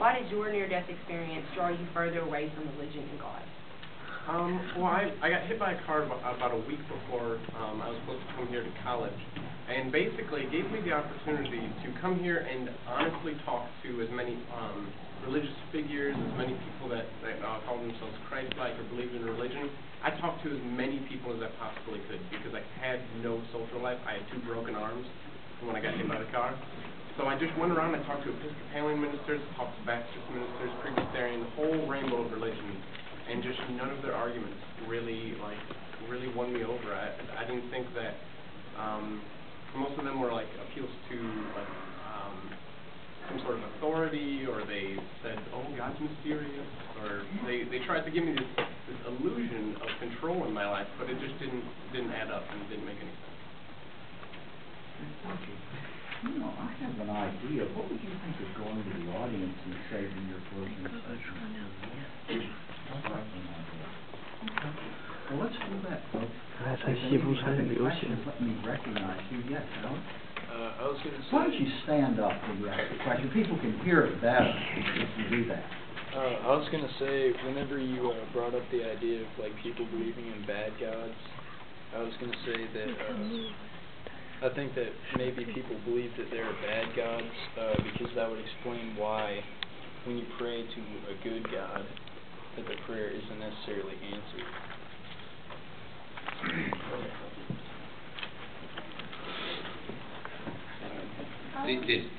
Why did your near-death experience draw you further away from religion and God? Well, I got hit by a car about a week before I was supposed to come here to college, and basically it gave me the opportunity to come here and honestly talk to as many religious figures, as many people that call themselves Christ-like or believe in religion. I talked to as many people as I possibly could because I had no social life. I had 2 broken arms when I got hit by the car. So I just went around and talked to Episcopalian ministers, talked to Baptist ministers, Presbyterian, the whole rainbow of religion, and just none of their arguments really won me over. I didn't think that most of them were appeals to some sort of authority, or they said, oh, God's mysterious, or they tried to give me this illusion of control in my life, but it just didn't add up and it didn't make any sense. Thank you. I have an idea. What would you think is going to the audience and say in your closing session? Well, let's do that, folks. Let me recognize you. Yes, Alex? I was going to say... Why don't you stand up when you ask the question? People can hear it better if you do that. I was going to say, whenever you brought up the idea of people believing in bad gods, I was going to say that I think that maybe people believe that there are bad gods because that would explain why when you pray to a good God that the prayer isn't necessarily answered.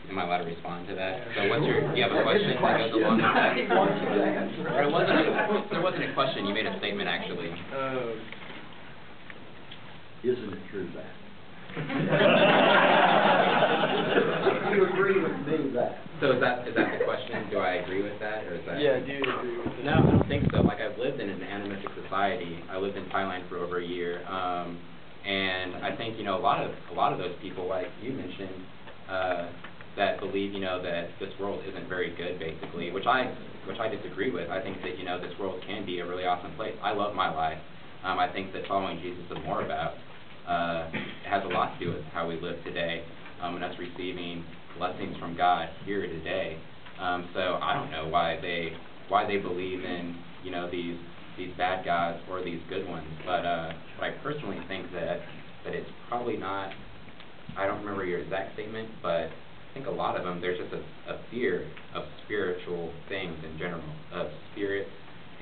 Am I allowed to respond to that? So do you have a question that goes along with that? Or there wasn't a question, you made a statement actually. Isn't it true that? You agree with me that? So is that the question? Do I agree with that, or is that? Yeah, do you agree with that? No, I don't think so. I've lived in an animistic society. I lived in Thailand for over a year, and I think a lot of those people, like you mentioned, that believe that this world isn't very good, basically, which I disagree with. I think that this world can be a really awesome place. I love my life. I think that following Jesus is more about. It has a lot to do with how we live today, and us receiving blessings from God here today. So I don't know why they believe in these bad gods or these good ones, but I personally think that it's probably not. I don't remember your exact statement, but I think a lot of them, there's just a fear of spiritual things in general, of spirits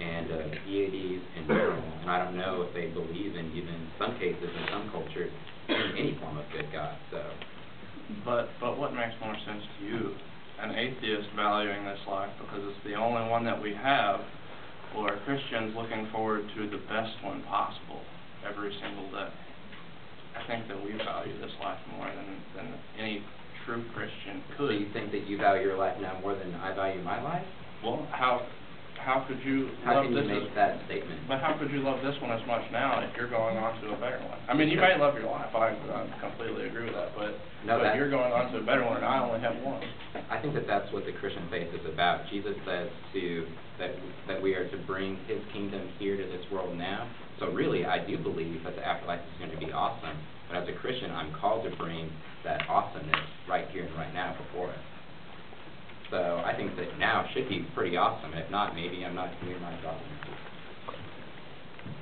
and deities in general, and I don't know if they believe in, even some cases in some cultures, in any form of good God. So, but what makes more sense to you, an atheist valuing this life because it's the only one that we have, or Christians looking forward to the best one possible every single day? I think that we value this life more than any true Christian could. So you think that you value your life now more than I value my life? Well, how could you love this? How can you make that statement? But how could you love this one as much now if you're going on to a better one? I mean, you may love your life. I completely agree with that. But you're going on to a better one, and I only have one. I think that that's what the Christian faith is about. Jesus says that we are to bring His kingdom here to this world now. So really, I do believe that the afterlife is going to be awesome. But as a Christian, I'm called to bring that awesomeness right here and right now before us. So I think that now should be pretty awesome. If not, maybe I'm not doing my job.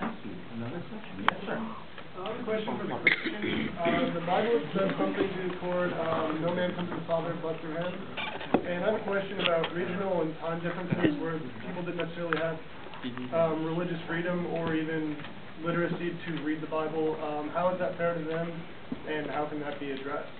Thank you. Another question? Yes, sir. I have a question for the Christian. The Bible says something toward no man comes to the Father but through Him. And I have a question about regional and time differences where people didn't necessarily have religious freedom or even literacy to read the Bible. How is that fair to them, and how can that be addressed?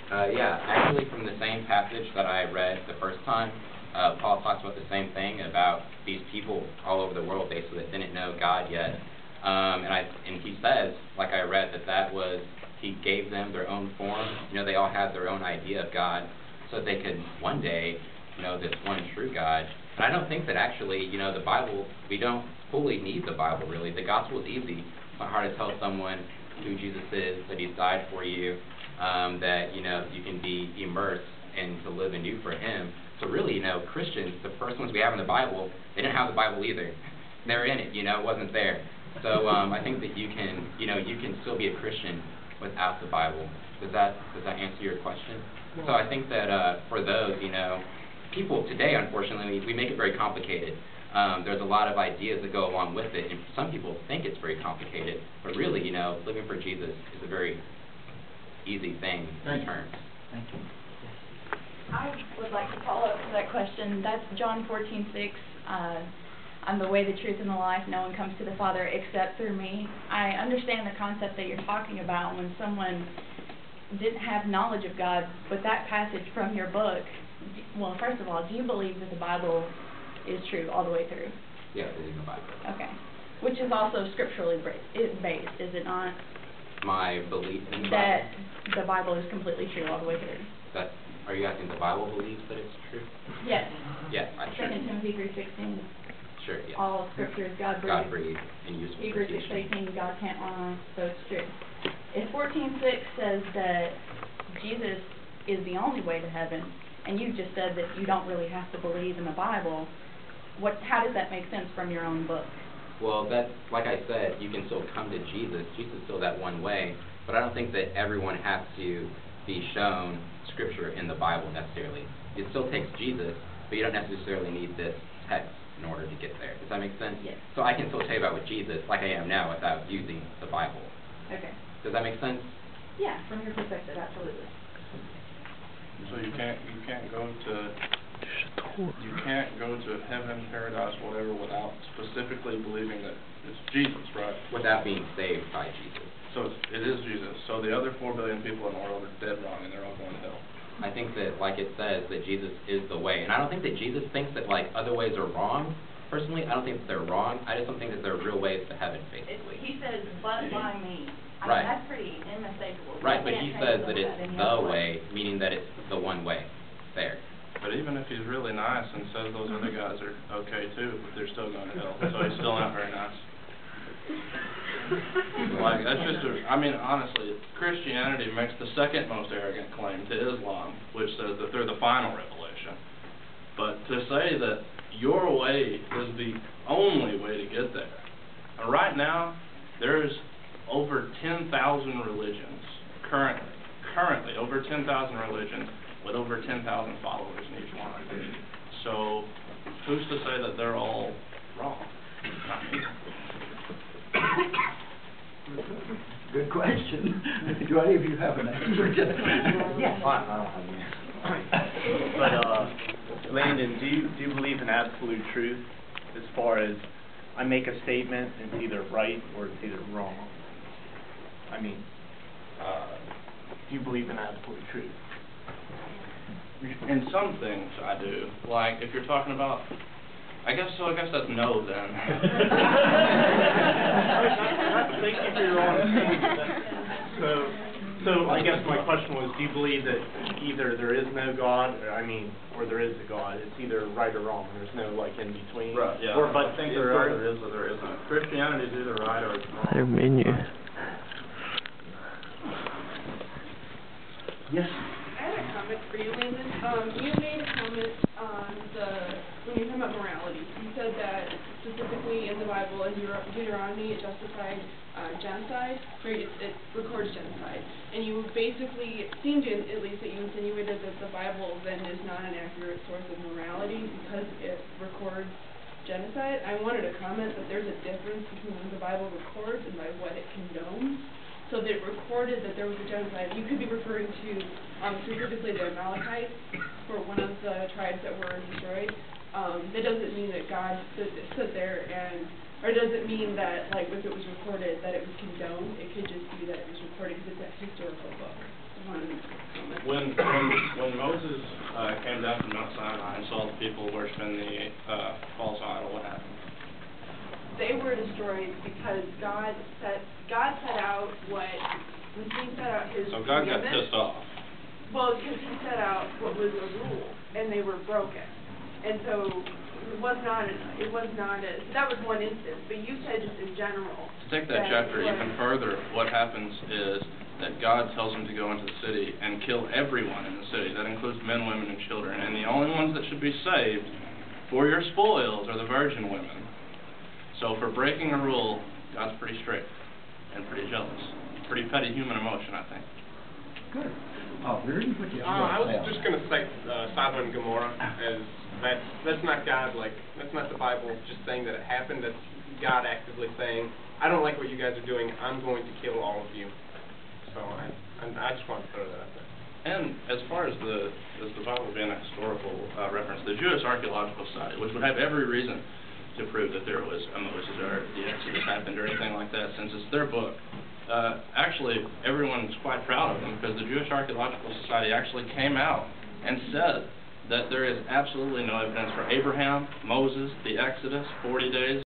Yeah, actually from the same passage that I read the first time, Paul talks about the same thing about these people all over the world basically that didn't know God yet. And he says, like I read, that was, he gave them their own form. They all had their own idea of God so that they could one day know this one true God. And I don't think that actually, the Bible, we don't fully need the Bible really. The gospel is easy. It's not hard to tell someone who Jesus is, that He's died for you, that you can be immersed and to live anew for Him. So really, Christians, the first ones we have in the Bible, they didn't have the Bible either. They're in it, it wasn't there. So I think that you can still be a Christian without the Bible. Does that answer your question? So I think that for those, people today, unfortunately, we make it very complicated. There's a lot of ideas that go along with it, and some people think it's very complicated, but really, you know, living for Jesus is a very easy thing in terms. Thank you. I would like to follow up to that question. That's John 14:6. I'm the way, the truth, and the life. No one comes to the Father except through me. I understand the concept that you're talking about when someone didn't have knowledge of God, but that passage from your book, well, first of all, do you believe that the Bible is true all the way through? Yeah, I believe in the Bible. Okay. Which is also scripturally based, is it not? My belief in the That Bible? the Bible is completely true all the way through. That, are you asking the Bible believes that it's true? Yes. Yeah, I sure. 2 Timothy 3:16. Sure, yeah. All scripture is God-breathed. God-breathed and useful for Hebrews teaching. 6:18, God can't lie, so it's true. If 14:6 says that Jesus is the only way to heaven, and you just said that you don't really have to believe in the Bible, how does that make sense from your own book? Well, that, like I said, you can still come to Jesus. Jesus is still that one way, but I don't think that everyone has to be shown Scripture in the Bible necessarily. It still takes Jesus, but you don't necessarily need this text in order to get there. Does that make sense? Yes. So I can still tell you about with Jesus, like I am now, without using the Bible. Okay. Does that make sense? Yeah, from your perspective, absolutely. So you can't go to heaven, paradise, whatever, without specifically believing that it's Jesus, right? Without being saved by Jesus. So it is Jesus. So the other 4 billion people in the world are dead wrong, and they're all going to hell. I think that, like it says, that Jesus is the way. And I don't think that Jesus thinks that, like, other ways are wrong. Personally, I don't think that they're wrong. I just don't think that they're real ways to heaven, basically. He says, but by me. Right. That's pretty unmistakable. Right, but he says that it's the way, meaning that it's the one way. There. But even if he's really nice and says those other guys are okay too, they're still going to hell. So he's still not very nice. Like, that's just I mean, honestly, Christianity makes the second most arrogant claim to Islam, which says that they're the final revelation. But to say that your way is the only way to get there. And right now, there's over 10,000 religions, currently over 10,000 religions with over 10,000 followers in each one. So, who's to say that they're all wrong? Not me. Good question. Do any of you have an answer to that? Yes. I don't have an answer. But, Landon, do you believe in absolute truth as far as I make a statement and it's either right or it's either wrong? I mean, do you believe in absolute truth? In some things, I do. Like, if you're talking about, I guess that's no, then. Thank you for your honesty. So I guess my question was, do you believe that either there is no God, or there is a God? It's either right or wrong. There's no, like, in between. Right, yeah. Or, but I think there either is or there isn't. Christianity is either right or it's wrong. Their menu. Yes. I had a comment for you, Landon. You made a comment on when you're talking about morality. You said that specifically in the Bible, in Deuteronomy, it justified genocide, or it records genocide. And you basically, it seemed at least that you insinuated that the Bible then is not an accurate source of morality because it records genocide. I wanted to comment that there's a difference between what the Bible records and by what it condones. So that it recorded that there was a genocide. You could be referring to specifically the Amalekites for one of the tribes that were destroyed. That doesn't mean that God stood there or doesn't mean that, like, if it was recorded, that it was condoned. It could just be that it was recorded because it's a historical book. When Moses came down from Mount Sinai and saw the people worshiping the false idol, what happened? They were destroyed because God set out when he set out his So God got pissed off. Well, because he set out what was a rule, and they were broken. And so that was one instance, but you said just in general. To take that chapter even further, what happens is that God tells them to go into the city and kill everyone in the city. That includes men, women, and children. And the only ones that should be saved for your spoils are the virgin women. So for breaking a rule, God's pretty strict and pretty jealous. Pretty petty human emotion, I think. Good. Oh, really? What you I was just going to cite Sodom and Gomorrah as that's not God, like, that's not the Bible just saying that it happened. That's God actively saying, I don't like what you guys are doing, I'm going to kill all of you. So I just wanted to throw that out there. And as far as the Bible being a historical reference, the Jewish Archaeological Society, which would have every reason to prove that there was a Moses or the Exodus happened or anything like that, since it's their book, actually everyone's quite proud of them, because the Jewish Archaeological Society actually came out and said that there is absolutely no evidence for Abraham, Moses, the Exodus, 40 days,